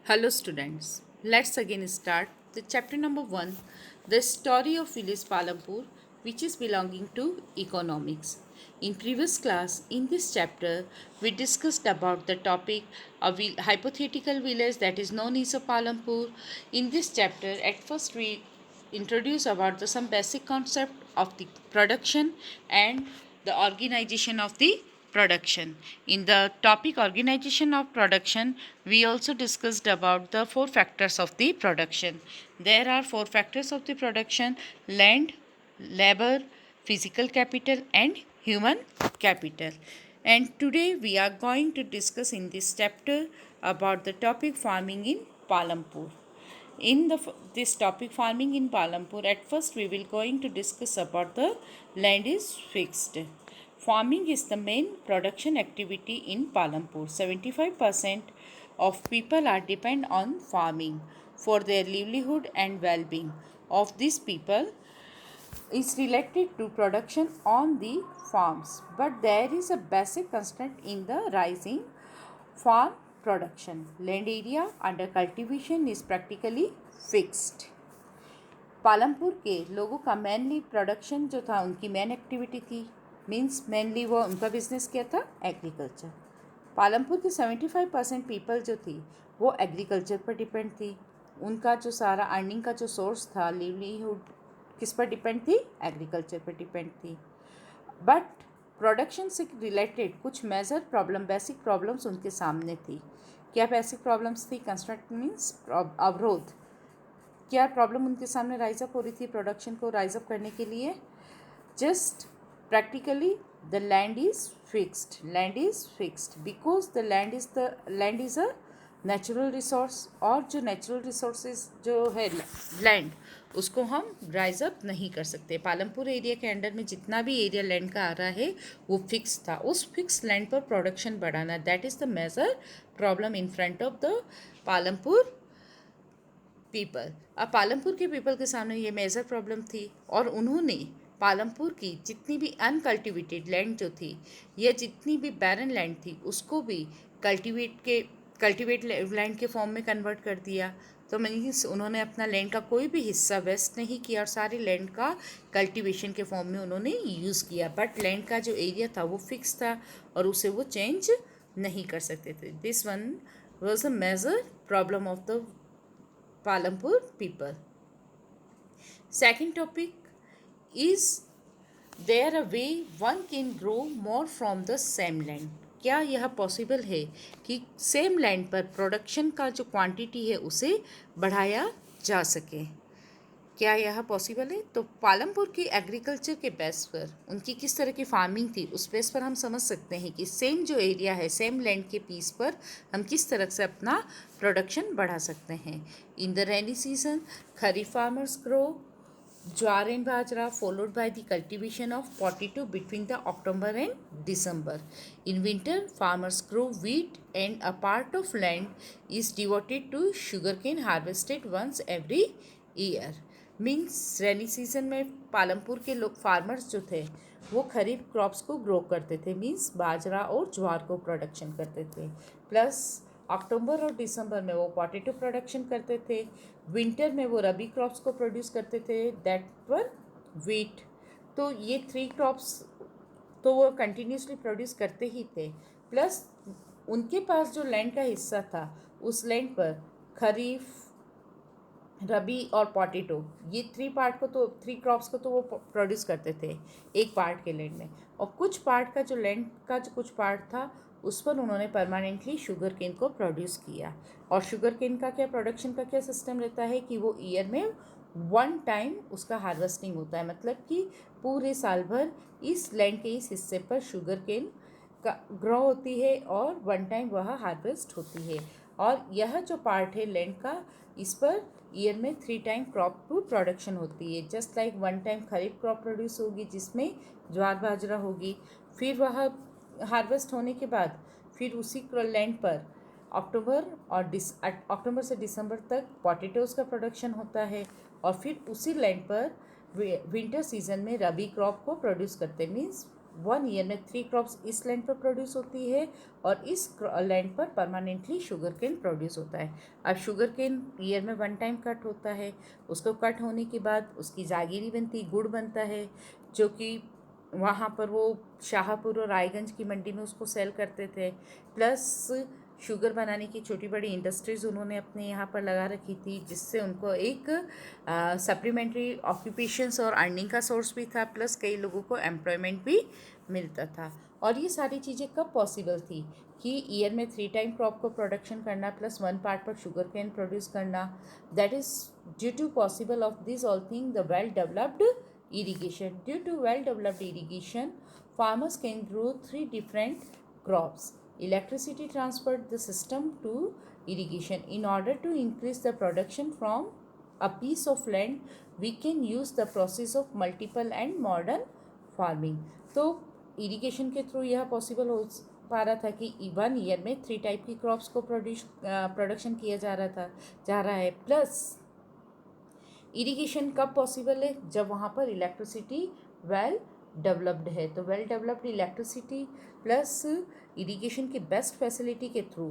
Hello students, let's again start the chapter number 1, the story of village Palampur, which is belonging to economics. In previous class, in this chapter, we discussed about the topic of hypothetical village that is known as a Palampur. In this chapter, at first we introduce about some basic concept of the production and the organization of the production. In the topic organization of production, we also discussed about the four factors of the production. There are four factors of the production: land, labor, physical capital and human capital. And today we are going to discuss in this chapter about the topic farming in Palampur. In this topic farming in Palampur, at first we will going to discuss about the land is fixed. Farming is the main production activity in Palampur. 75% of people are depend on farming for their livelihood and well-being of these people is related to production on the farms, but there is a basic constraint in the rising farm production. Land area under cultivation is practically fixed. Palampur के लोगों का mainly production जो था, उनकी main activity थी, means mainly वो उनका business क्या था, एग्रीकल्चर. पालमपुर की 75% पीपल जो थी वो एग्रीकल्चर पर डिपेंड थी. उनका जो सारा अर्निंग का जो सोर्स था, लिवलीहुड किस पर डिपेंड थी, एग्रीकल्चर पर डिपेंड थी. बट प्रोडक्शन से रिलेटेड कुछ मेजर प्रॉब्लम, बेसिक प्रॉब्लम्स उनके सामने थी. क्या बेसिक प्रॉब्लम्स थी? कंस्ट्रक्ट मीन्स अवरोध. क्या प्रॉब्लम उनके सामने राइज अप हो रही थी प्रोडक्शन को राइज अप करने के लिए? Just practically the land is fixed. Land is fixed because the land is a natural resource. और जो नेचुरल रिसोर्सेज जो है लैंड, उसको हम राइज अप नहीं कर सकते. पालमपुर एरिया के अंडर में जितना भी एरिया लैंड का आ रहा है वो फिक्स था. उस फिक्स लैंड पर प्रोडक्शन बढ़ाना, that is the major problem in front of the Palampur people. अब पालमपुर के पीपल के सामने ये मेजर प्रॉब्लम थी और उन्होंने पालमपुर की जितनी भी अनकल्टिवेटेड लैंड जो थी या जितनी भी बैरन लैंड थी उसको भी कल्टिवेट लैंड के फॉर्म में कन्वर्ट कर दिया. तो मीन्स उन्होंने अपना लैंड का कोई भी हिस्सा वेस्ट नहीं किया और सारे लैंड का कल्टिवेशन के फॉर्म में उन्होंने यूज़ किया. बट लैंड का जो एरिया था वो फिक्स था और उसे वो चेंज नहीं कर सकते थे. This one was a major problem of the Palampur people. Second topic is there a way one can grow more from the same land. क्या यह पॉसिबल है कि सेम लैंड पर प्रोडक्शन का जो क्वांटिटी है उसे बढ़ाया जा सके? क्या यह पॉसिबल है? तो पालमपुर की एग्रीकल्चर के बेस पर उनकी किस तरह की फार्मिंग थी, उस बेस पर हम समझ सकते हैं कि सेम जो एरिया है, सेम लैंड के पीस पर हम किस तरह से अपना प्रोडक्शन बढ़ा सकते हैं. In the rainy season kharif farmers grow jowar and bajra followed by the cultivation of potato between the October and December. In winter, farmers grow wheat and a part of land is devoted to sugarcane harvested once every year. Means rainy season में पालमपुर के लोग farmers जो थे वो खरीफ crops को grow करते थे, means बाजरा और ज्वार को प्रोडक्शन करते थे. प्लस अक्टूबर और दिसंबर में वो पोटैटो प्रोडक्शन करते थे. विंटर में वो रबी क्रॉप्स को प्रोड्यूस करते थे, दैट वर वीट. तो ये 3 क्रॉप्स तो वो कंटिन्यूसली प्रोड्यूस करते ही थे. प्लस उनके पास जो लैंड का हिस्सा था उस लैंड पर खरीफ, रबी और पोटैटो, ये 3 क्रॉप्स को तो वो प्रोड्यूस करते थे एक पार्ट के लैंड में. और कुछ पार्ट का जो लैंड का जो कुछ पार्ट था उस पर उन्होंने परमानेंटली शुगर केन को प्रोड्यूस किया. और शुगर केन का क्या प्रोडक्शन का क्या सिस्टम रहता है कि वो ईयर में 1 टाइम उसका हार्वेस्टिंग होता है. मतलब कि पूरे साल भर इस लैंड के इस हिस्से पर शुगर केन का ग्रो होती है और 1 टाइम वह हार्वेस्ट होती है. और यह जो पार्ट है लैंड का, इस पर ईयर में 3 टाइम क्रॉप प्रोडक्शन होती है. जस्ट लाइक 1 टाइम खरीफ क्रॉप प्रोड्यूस होगी जिसमें ज्वार बाजरा होगी, फिर वह हार्वेस्ट होने के बाद फिर उसी लैंड पर अक्टूबर से दिसंबर तक पोटैटोज़ का प्रोडक्शन होता है. और फिर उसी लैंड पर विंटर सीजन में रबी क्रॉप को प्रोड्यूस करते, मीन्स 1 ईयर में 3 क्रॉप्स इस लैंड पर प्रोड्यूस होती है और इस लैंड पर परमानेंटली शुगर केन प्रोड्यूस होता है। अब शुगर केन ईयर में 1 टाइम कट होता है, उसको कट होने के बाद उसकी जागीरी बनती, गुड़ बनता है, जो कि वहाँ पर वो शाहपुर और रायगंज की मंडी में उसको सेल करते थे। प्लस शुगर बनाने की छोटी बड़ी इंडस्ट्रीज़ उन्होंने अपने यहाँ पर लगा रखी थी, जिससे उनको एक सप्लीमेंट्री ऑक्यूपेशंस और अर्निंग का सोर्स भी था, प्लस कई लोगों को एम्प्लॉयमेंट भी मिलता था। और ये सारी चीज़ें कब पॉसिबल थी कि ईयर में 3 टाइम क्रॉप को प्रोडक्शन करना प्लस 1 पार्ट पर शुगर कैन प्रोड्यूस करना। That is due to possible of this all thing the well developed irrigation. Due to well developed irrigation, farmers can grow 3 different crops. Electricity transferred the system to irrigation. In order to increase the production from a piece of land, we can use the process of multiple and modern farming. तो irrigation के through यह possible हो पा रहा था कि 1 year में 3 type की क्रॉप्स को प्रोडक्शन किया जा रहा है। प्लस इरिगेशन कब पॉसिबल है? जब वहाँ पर इलेक्ट्रिसिटी वेल डेवलप्ड है। तो well developed electricity plus irrigation की बेस्ट फैसिलिटी के थ्रू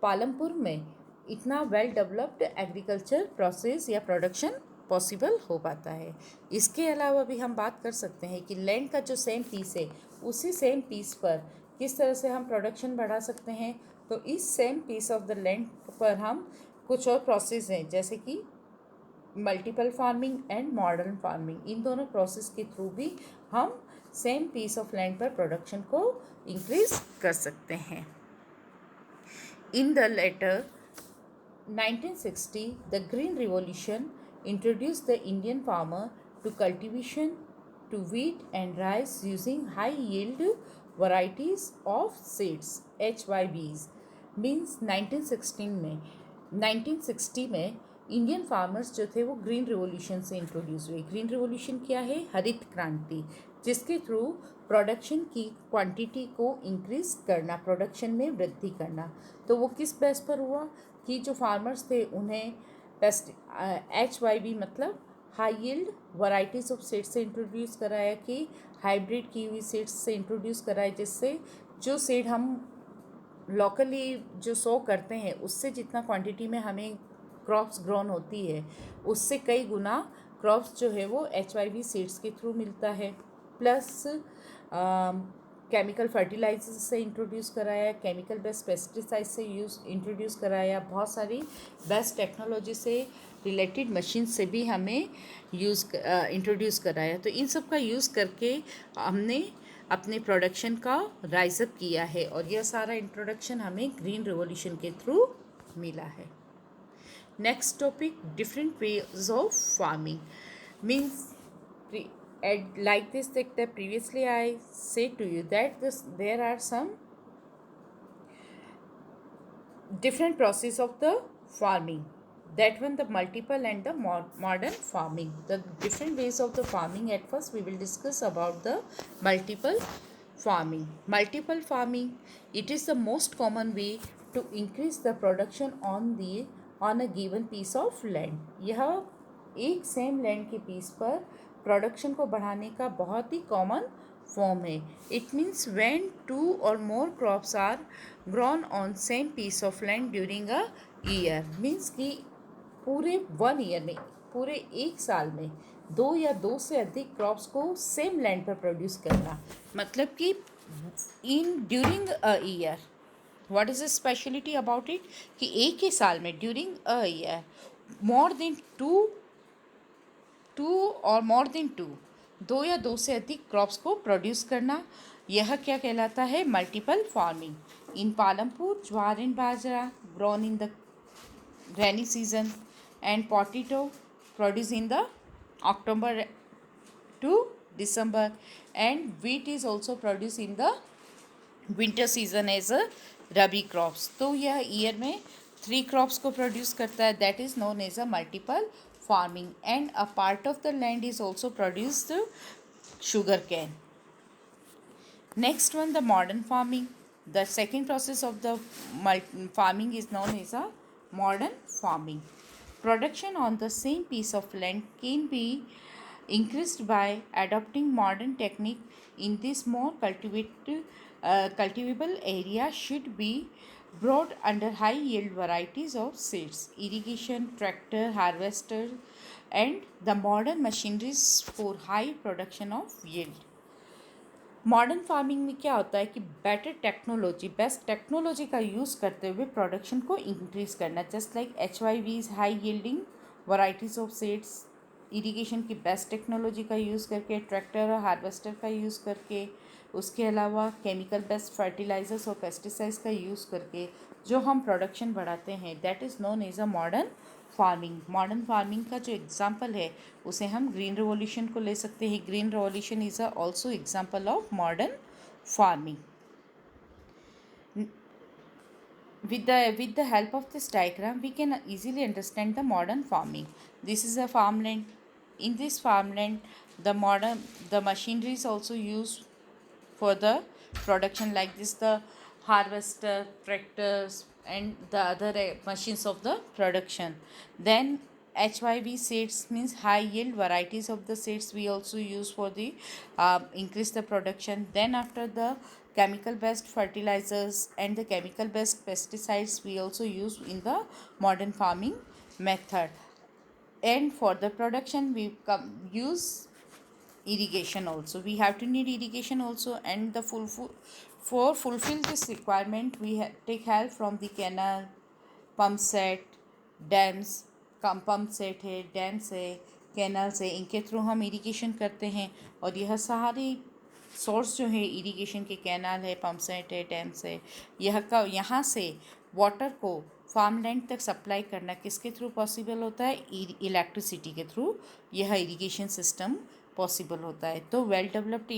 पालमपुर में इतना वेल डेवलप्ड एग्रीकल्चर प्रोसेस या प्रोडक्शन पॉसिबल हो पाता है। इसके अलावा भी हम बात कर सकते हैं कि लैंड का जो सेम पीस है, उसी सेम पीस पर किस तरह से हम प्रोडक्शन बढ़ा सकते हैं। तो इस same piece of the land पर हम कुछ और प्रोसेस हैं, जैसे कि multiple farming and modern farming, इन दोनों प्रोसेस के थ्रू भी हम सेम पीस ऑफ लैंड पर प्रोडक्शन को इंक्रीज कर सकते हैं। In the later 1960 the green revolution introduce the Indian farmer to cultivation to wheat and rice using high yield varieties of seeds HYBs। Means 1960 में Indian farmers जो थे वो green revolution से इंट्रोड्यूस हुए। ग्रीन रिवॉल्यूशन क्या है? हरित क्रांति, जिसके थ्रू प्रोडक्शन की क्वांटिटी को इंक्रीज करना, प्रोडक्शन में वृद्धि करना। तो वो किस बेस पर हुआ कि जो फार्मर्स थे उन्हें HYB मतलब high yield varieties of seeds से इंट्रोड्यूस कराया, कि हाइब्रिड की हुई सीड्स से इंट्रोड्यूस कराया, जिससे जो सीड हम लोकली जो सो करते हैं उससे जितना क्वांटिटी में हमें क्रॉप्स ग्रोन होती है, उससे कई गुना क्रॉप्स जो है वो HYB सीड्स के थ्रू मिलता है। प्लस केमिकल फर्टिलाइजर्स से इंट्रोड्यूस कराया, केमिकल बेस्ड पेस्टिसाइड से इंट्रोड्यूस कराया, बहुत सारी बेस्ट टेक्नोलॉजी से रिलेटेड मशीन से भी हमें इंट्रोड्यूस कराया। तो इन सब का यूज़ करके हमने अपने प्रोडक्शन का राइज अप किया है, और यह सारा इंट्रोडक्शन हमें ग्रीन रिवॉल्यूशन के थ्रू मिला है। Next topic, different ways of farming. Means like this, that previously I said to you that there are some different process of the farming. That one, the multiple and the modern farming, the different ways of the farming. At first we will discuss about the multiple farming. Multiple farming, it is the most common way to increase the production on a given piece of land. यह एक same land के piece पर production को बढ़ाने का बहुत ही common form है। इट मीन्स व्हेन 2 और more crops are grown on same piece of land during a year. Means कि पूरे 1 ईयर में, पूरे एक साल में 2 या 2 से अधिक क्रॉप्स को सेम लैंड पर प्रोड्यूस करना। मतलब कि in during a year, what is the speciality about it, कि एक ही साल में during a year more than 2 और मोर देन 2 या 2 से अधिक क्रॉप्स को प्रोड्यूस करना, यह क्या कहलाता है? Multiple farming. In Palampur, jowar and bajra grown in the rainy season and potato produce in the October to December, and wheat is also produced in the winter season as a rabi crops. तो यह year में 3 crops को produce करता है, that is known as a multiple farming. And a part of the land is also produced sugar cane. Next one, the modern farming. The second process of the farming is known as a modern farming. Production on the same piece of land can be increased by adopting modern technique In this more cultivable area should be brought under high yield varieties of seeds, irrigation, tractor, harvester, and the modern machineries for high production of yield. Modern farming में क्या होता है कि better technology, best technology का use करते हुए production को increase करना, just like HYVs, high yielding varieties of seeds, irrigation की बेस्ट टेक्नोलॉजी का यूज़ करके, ट्रैक्टर और हार्वेस्टर का यूज़ करके, उसके अलावा केमिकल बेस्ड फर्टिलाइजर्स और पेस्टिसाइड्स का यूज़ करके जो हम प्रोडक्शन बढ़ाते हैं, that is known as a modern farming. Modern farming का जो एग्जाम्पल है उसे हम ग्रीन रिवॉल्यूशन को ले सकते हैं. Green revolution is also example of modern farming. With the help of this diagram, we can easily understand the modern farming. This is a farmland. In this farmland, the machinery is also used for the production, like this the harvester, tractors, and the other machines of the production. Then HYV seeds means high yield varieties of the seeds we also use for the increase the production. Then after the chemical based fertilizers and the chemical based pesticides we also use in the modern farming method. And for the production we use irrigation also. We have to need irrigation also, and the for fulfill this requirement we take help from the canal, pump set, dams. Come pump set है, dams है, canals है, इनके through हम irrigation करते हैं. और यह सारी सोर्स जो है इरिगेशन के, कैनाल है, पम्प सेट है, डैम्स है, यहाँ से वाटर को फार्म लैंड तक सप्लाई करना किसके थ्रू पॉसिबल होता है? इलेक्ट्रिसिटी के थ्रू यह इरिगेशन सिस्टम पॉसिबल होता है. तो वेल डेवलप्ड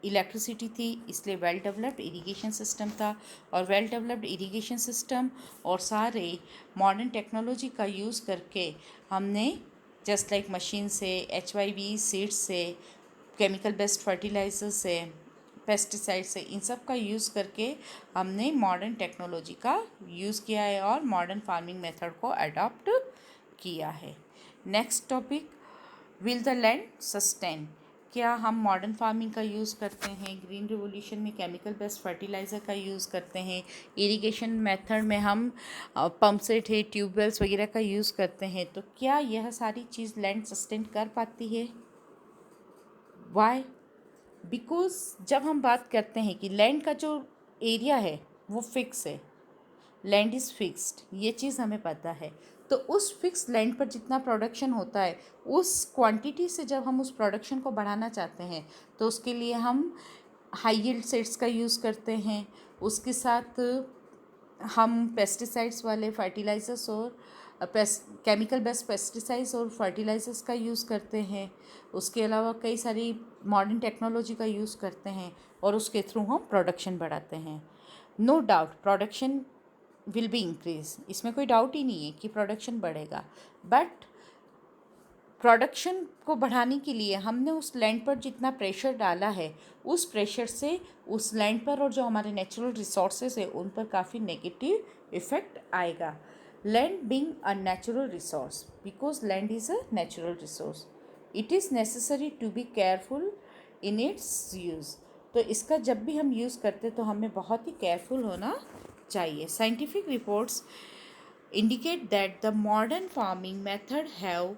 इलेक्ट्रिसिटी थी, इसलिए वेल डेवलप्ड इरिगेशन सिस्टम था. और वेल डेवलप्ड इरिगेशन सिस्टम और सारे मॉडर्न टेक्नोलॉजी का यूज़ करके हमने जस्ट लाइक मशीन से, HYV सीड्स से, केमिकल बेस्ड फर्टिलाइजर से, पेस्टिसाइड से, इन सब का यूज़ करके हमने मॉडर्न टेक्नोलॉजी का यूज़ किया है और मॉडर्न फार्मिंग मेथड को अडॉप्ट किया है. Next topic, will the land sustain. क्या हम मॉडर्न फार्मिंग का यूज़ करते हैं? ग्रीन रिवोल्यूशन में केमिकल बेस्ड फर्टिलाइज़र का यूज़ करते हैं. इरिगेशन मेथड में हम पम्प सेट है, ट्यूबवेल्स वगैरह का यूज़ करते हैं. तो क्या यह सारी चीज़ लैंड सस्टेन कर पाती है? वाई? बिकॉज जब हम बात करते हैं कि लैंड का जो एरिया है वो फिक्स है, लैंड इज़ फिक्स्ड, ये चीज़ हमें पता है. तो उस फिक्स लैंड पर जितना प्रोडक्शन होता है उस क्वांटिटी से जब हम उस प्रोडक्शन को बढ़ाना चाहते हैं तो उसके लिए हम हाई यील्ड सीड्स का यूज़ करते हैं. उसके साथ हम पेस्टिसाइड्स वाले फर्टिलाइजर्स और केमिकल बेस्ड पेस्टिसाइड्स और फर्टिलाइजर्स का यूज़ करते हैं. उसके अलावा कई सारी मॉडर्न टेक्नोलॉजी का यूज़ करते हैं और उसके थ्रू हम प्रोडक्शन बढ़ाते हैं. No doubt production will be increase, इसमें कोई डाउट ही नहीं है कि प्रोडक्शन बढ़ेगा. बट प्रोडक्शन को बढ़ाने के लिए हमने उस लैंड पर जितना प्रेशर डाला है उस प्रेशर से उस लैंड पर और जो हमारे नेचुरल रिसोर्सेज है उन पर काफ़ी नेगेटिव इफ़ेक्ट आएगा. Land being a natural resource, because land is a natural resource, it is necessary to be careful in its use. तो इसका जब भी हम यूज़ करते तो हमें बहुत ही केयरफुल होना चाहिए. Scientific reports indicate that the modern farming method have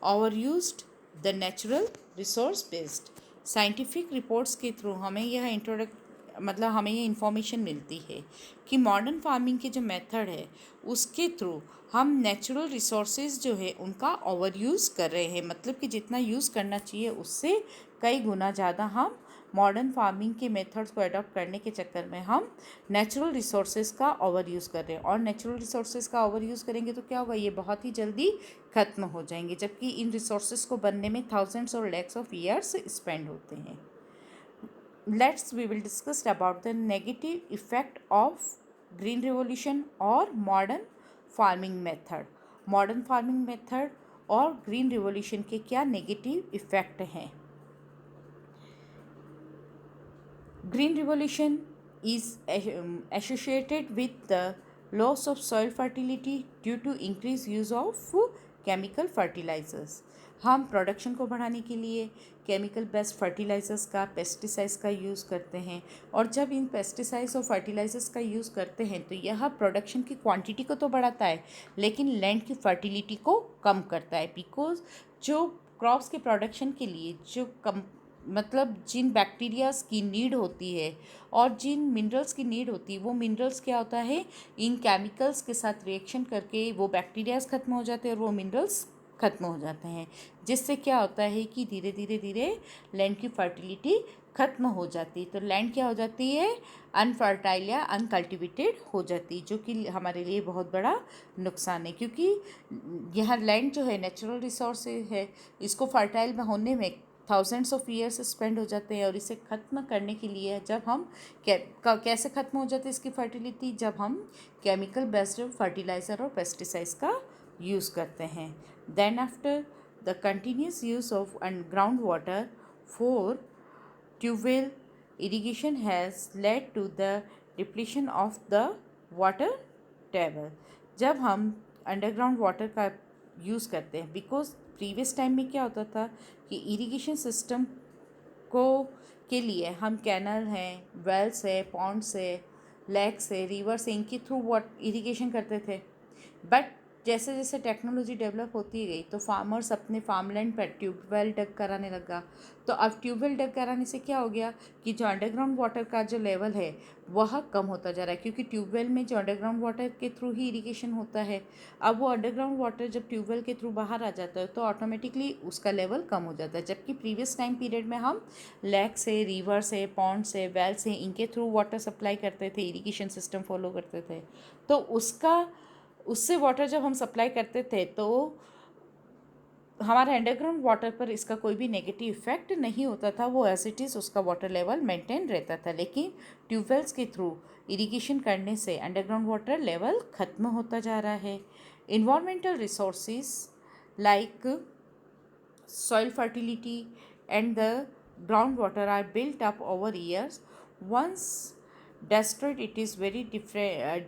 overused the natural resource based. Scientific reports के थ्रू हमें यह हमें ये इन्फॉर्मेशन मिलती है कि मॉडर्न फार्मिंग के जो मेथड है उसके थ्रू हम नेचुरल रिसोर्सेज जो है उनका ओवर यूज़ कर रहे हैं. मतलब कि जितना यूज़ करना चाहिए उससे कई गुना ज़्यादा हम मॉडर्न फार्मिंग के मेथड्स को अडॉप्ट करने के चक्कर में हम नेचुरल रिसोर्सेज का ओवर यूज़ कर रहे हैं. और नेचुरल रिसोर्सेज का ओवर यूज़ करेंगे तो क्या होगा? ये बहुत ही जल्दी ख़त्म हो जाएंगे, जबकि इन रिसोर्सेज को बनने में थाउजेंड्स और लैक्स ऑफ ईयर्स स्पेंड होते हैं. we will discuss about the negative effect of green revolution or modern farming method. Modern farming method और ग्रीन रिवोल्यूशन के क्या नेगेटिव इफ़ेक्ट हैं. Green revolution is associated with the loss of soil fertility due to increased use of chemical fertilisers. हम production को बढ़ाने के लिए chemical based fertilisers का, पेस्टिसाइड्स का यूज़ करते हैं। और जब इन पेस्टिसाइड्स और फर्टिलाइजर्स का यूज़ करते हैं तो यह प्रोडक्शन की क्वांटिटी को तो बढ़ाता है लेकिन लैंड की फर्टिलिटी को कम करता है। बिकॉज जो क्रॉप्स के प्रोडक्शन के लिए जो कम मतलब जिन बैक्टीरियाज की नीड होती है और जिन मिनरल्स की नीड होती है, वो मिनरल्स क्या होता है, इन केमिकल्स के साथ रिएक्शन करके वो बैक्टीरियाज ख़त्म हो जाते हैं और वो मिनरल्स ख़त्म हो जाते हैं, जिससे क्या होता है कि धीरे धीरे धीरे लैंड की फर्टिलिटी ख़त्म हो जाती है। तो लैंड क्या हो जाती है, अनफर्टाइल या अनकल्टिवेटेड हो जाती है, जो कि हमारे लिए बहुत बड़ा नुकसान है। क्योंकि यह लैंड जो है नेचुरल रिसोर्स है, इसको फर्टाइल में होने में थाउजेंड्स ऑफ ईयर्स स्पेंड हो जाते हैं। और इसे ख़त्म करने के लिए जब हम कैसे ख़त्म हो जाती है इसकी फर्टिलिटी, जब हम केमिकल बेस्ड फर्टिलाइज़र और पेस्टिसाइड्स का यूज़ करते हैं। Then after the continuous use of ground water for tubewell irrigation has led to the depletion of the water table। जब हम अंडरग्राउंड वाटर का यूज़ करते हैं, बिकॉज प्रीवियस टाइम में क्या होता था कि इरिगेशन सिस्टम को के लिए हम कैनल हैं, वेल्स है, पॉन्ड्स है, लेक्स है, रिवर्स है, इनके थ्रू इरिगेशन करते थे। बट जैसे जैसे टेक्नोलॉजी डेवलप होती गई तो फार्मर्स अपने फार्मलैंड पर ट्यूबवेल डग कराने लगा। तो अब ट्यूबवेल डग कराने से क्या हो गया कि जो अंडरग्राउंड वाटर का जो लेवल है वह कम होता जा रहा है, क्योंकि ट्यूबवेल में जो अंडरग्राउंड वाटर के थ्रू ही इरिगेशन होता है। अब वो अंडरग्राउंड वाटर जब ट्यूबवेल के थ्रू बाहर आ जाता है तो ऑटोमेटिकली उसका लेवल कम हो जाता है। जबकि प्रीवियस टाइम पीरियड में हम लेक से, रिवर से, पॉन्ड से, वेल से, इनके थ्रू वाटर सप्लाई करते थे, इरिगेशन सिस्टम फॉलो करते थे। तो उससे वाटर जब हम सप्लाई करते थे तो हमारे अंडरग्राउंड वाटर पर इसका कोई भी नेगेटिव इफेक्ट नहीं होता था, वो एज इट इज़ उसका वाटर लेवल मेंटेन रहता था। लेकिन ट्यूबवेल्स के थ्रू इरिगेशन करने से अंडरग्राउंड वाटर लेवल ख़त्म होता जा रहा है। Environmental resources like soil fertility and the groundwater are built up over years. Once destroyed, it is very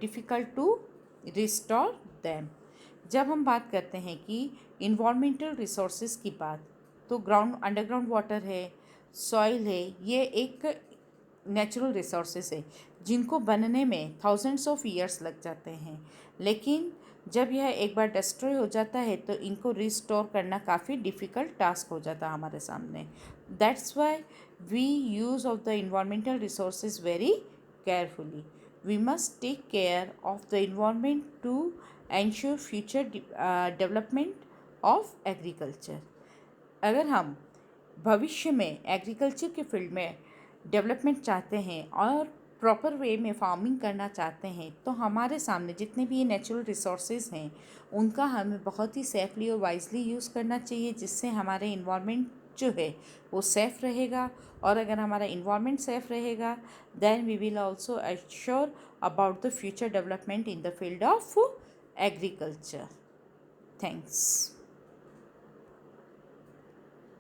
difficult to restore them। जब हम बात करते हैं कि इन्वायरमेंटल रिसोर्सेज की बात, तो अंडरग्राउंड वाटर है, सॉइल है, ये एक नेचुरल रिसोर्सेज है जिनको बनने में थाउजेंड्स ऑफ ईयर्स लग जाते हैं। लेकिन जब यह एक बार डिस्ट्रॉय हो जाता है तो इनको रिस्टोर करना काफ़ी डिफ़िकल्ट टास्क हो जाता है हमारे सामने। That's why we use of the environmental resources very carefully. We must take care of the environment to ensure future development of agriculture. अगर हम भविष्य में एग्रीकल्चर के फील्ड में डेवलपमेंट चाहते हैं और प्रॉपर वे में फार्मिंग करना चाहते हैं तो हमारे सामने जितने भी ये नेचुरल रिसोर्सेज हैं उनका हमें बहुत ही सेफली और वाइजली यूज़ करना चाहिए, जिससे हमारे इन्वायरमेंट जो है वो सेफ़ रहेगा। और अगर हमारा इन्वायरमेंट सेफ़ रहेगा then we will also assure about the future development in the field of agriculture. Thanks.